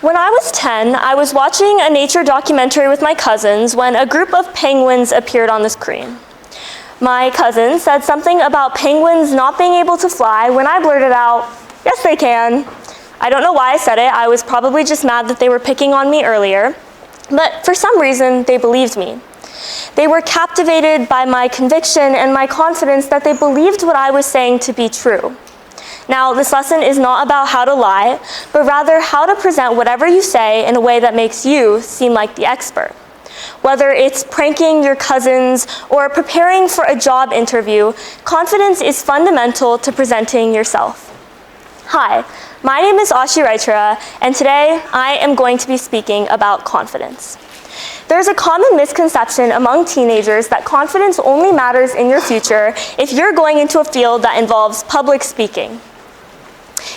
When I was 10, I was watching a nature documentary with my cousins when a group of penguins appeared on the screen. My cousin said something about penguins not being able to fly when I blurted out, "Yes, they can." I don't know why I said it. I was probably just mad that they were picking on me earlier, but for some reason, they believed me. They were captivated by my conviction and my confidence that they believed what I was saying to be true. Now, this lesson is not about how to lie, but rather how to present whatever you say in a way that makes you seem like the expert. Whether it's pranking your cousins or preparing for a job interview, confidence is fundamental to presenting yourself. Hi, my name is Aashi Raichura, and today I am going to be speaking about confidence. There's a common misconception among teenagers that confidence only matters in your future if you're going into a field that involves public speaking.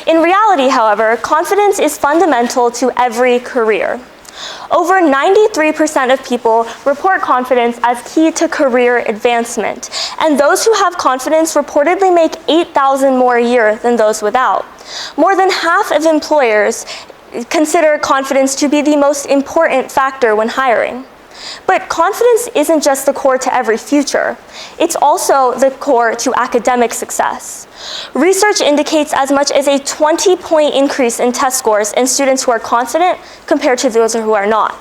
In reality, however, confidence is fundamental to every career. Over 93% of people report confidence as key to career advancement, and those who have confidence reportedly make $8,000 more a year than those without. More than half of employers consider confidence to be the most important factor when hiring. But confidence isn't just the core to every future. It's also the core to academic success. Research indicates as much as a 20-point increase in test scores in students who are confident compared to those who are not.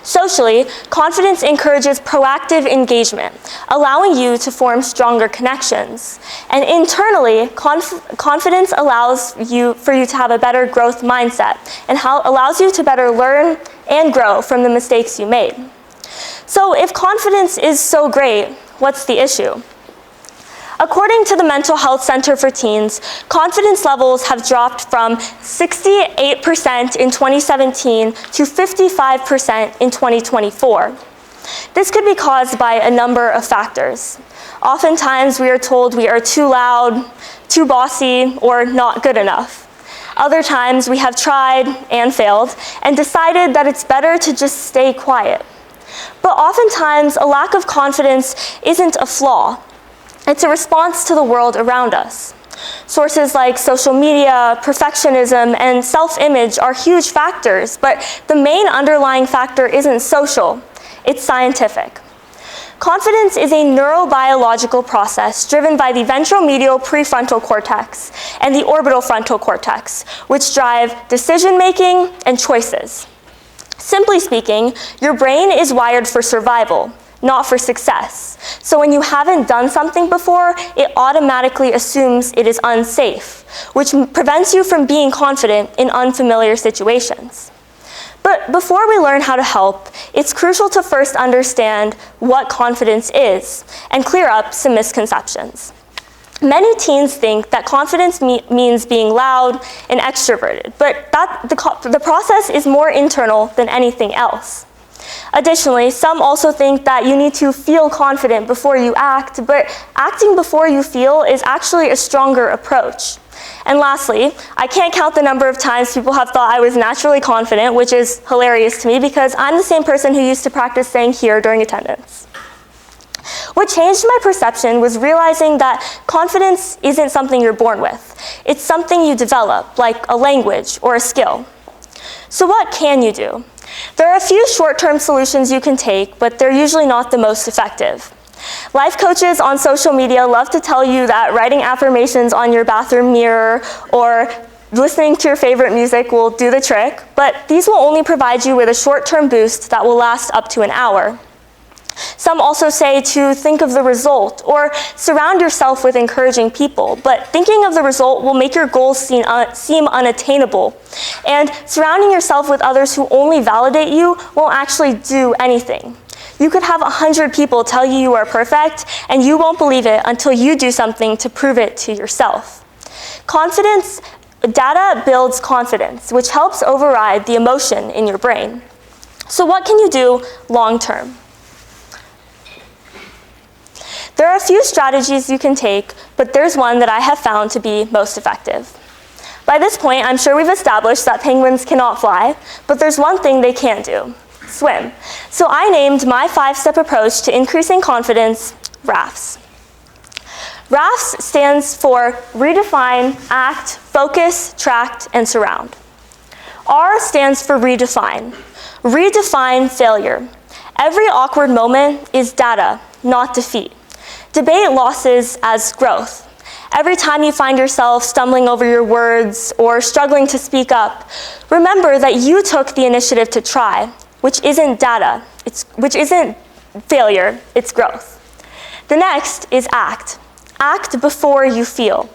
Socially, confidence encourages proactive engagement, allowing you to form stronger connections. And internally, confidence allows for you to have a better growth mindset and allows you to better learn and grow from the mistakes you made. So if confidence is so great, what's the issue? According to the Mental Health Center for Teens, confidence levels have dropped from 68% in 2017 to 55% in 2024. This could be caused by a number of factors. Oftentimes, we are told we are too loud, too bossy, or not good enough. Other times, we have tried and failed and decided that it's better to just stay quiet. But oftentimes, a lack of confidence isn't a flaw. It's a response to the world around us. Sources like social media, perfectionism, and self-image are huge factors, but the main underlying factor isn't social, it's scientific. Confidence is a neurobiological process driven by the ventromedial prefrontal cortex and the orbital frontal cortex, which drive decision-making and choices. Simply speaking, your brain is wired for survival, not for success. So when you haven't done something before, it automatically assumes it is unsafe, which prevents you from being confident in unfamiliar situations. But before we learn how to help, it's crucial to first understand what confidence is and clear up some misconceptions. Many teens think that confidence means being loud and extroverted, but the process is more internal than anything else. Additionally, some also think that you need to feel confident before you act, but acting before you feel is actually a stronger approach. And lastly, I can't count the number of times people have thought I was naturally confident, which is hilarious to me because I'm the same person who used to practice saying "here" during attendance. What changed my perception was realizing that confidence isn't something you're born with. It's something you develop, like a language or a skill. So what can you do? There are a few short-term solutions you can take, but they're usually not the most effective. Life coaches on social media love to tell you that writing affirmations on your bathroom mirror or listening to your favorite music will do the trick, but these will only provide you with a short-term boost that will last up to an hour. Some also say to think of the result or surround yourself with encouraging people, but thinking of the result will make your goals seem unattainable. And surrounding yourself with others who only validate you won't actually do anything. You could have 100 people tell you you are perfect, and you won't believe it until you do something to prove it to yourself. Data builds confidence, which helps override the emotion in your brain. So what can you do long term? There are a few strategies you can take, but there's one that I have found to be most effective. By this point, I'm sure we've established that penguins cannot fly, but there's one thing they can do: swim. So I named my 5-step approach to increasing confidence RAFS. RAFS stands for Redefine, Act, Focus, Tract, and Surround. R stands for redefine. Redefine failure. Every awkward moment is data, not defeat. Debate losses as growth. Every time you find yourself stumbling over your words or struggling to speak up, remember that you took the initiative to try, which isn't data, which isn't failure, it's growth. The next is act. Act before you feel.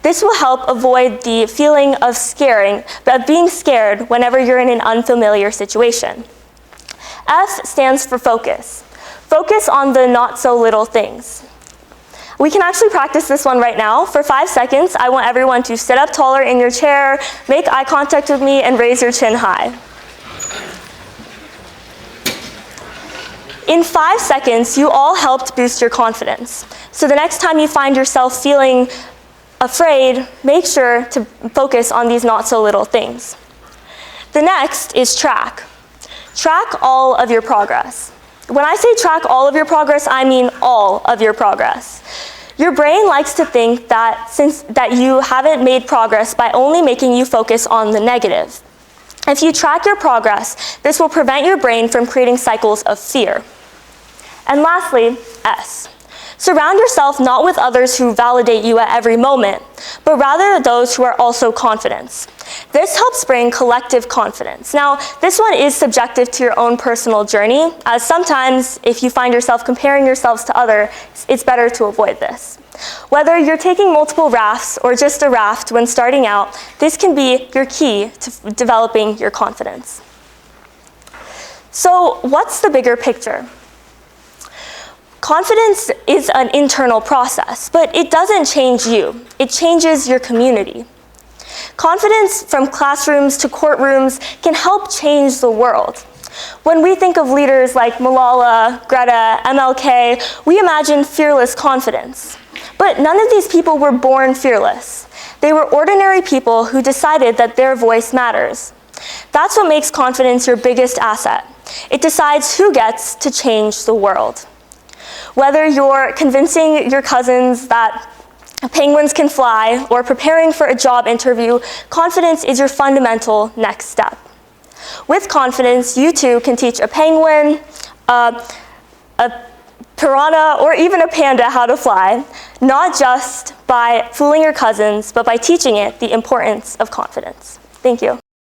This will help avoid the feeling of being scared whenever you're in an unfamiliar situation. F stands for focus. Focus on the not so little things. We can actually practice this one right now. For 5 seconds, I want everyone to sit up taller in your chair, make eye contact with me, and raise your chin high. In 5 seconds, you all helped boost your confidence. So the next time you find yourself feeling afraid, make sure to focus on these not so little things. The next is track. Track all of your progress. When I say track all of your progress, I mean all of your progress. Your brain likes to think that you haven't made progress by only making you focus on the negative. If you track your progress, this will prevent your brain from creating cycles of fear. And lastly, S. Surround yourself not with others who validate you at every moment, but rather those who are also confident. This helps bring collective confidence. Now, this one is subjective to your own personal journey, as sometimes if you find yourself comparing yourselves to others, it's better to avoid this. Whether you're taking multiple rafts or just a raft when starting out, this can be your key to developing your confidence. So, what's the bigger picture? Confidence is an internal process, but it doesn't change you. It changes your community. Confidence from classrooms to courtrooms can help change the world. When we think of leaders like Malala, Greta, MLK, we imagine fearless confidence. But none of these people were born fearless. They were ordinary people who decided that their voice matters. That's what makes confidence your biggest asset. It decides who gets to change the world. Whether you're convincing your cousins that penguins can fly or preparing for a job interview, confidence is your fundamental next step. With confidence, you too can teach a penguin, a piranha, or even a panda how to fly, not just by fooling your cousins, but by teaching it the importance of confidence. Thank you.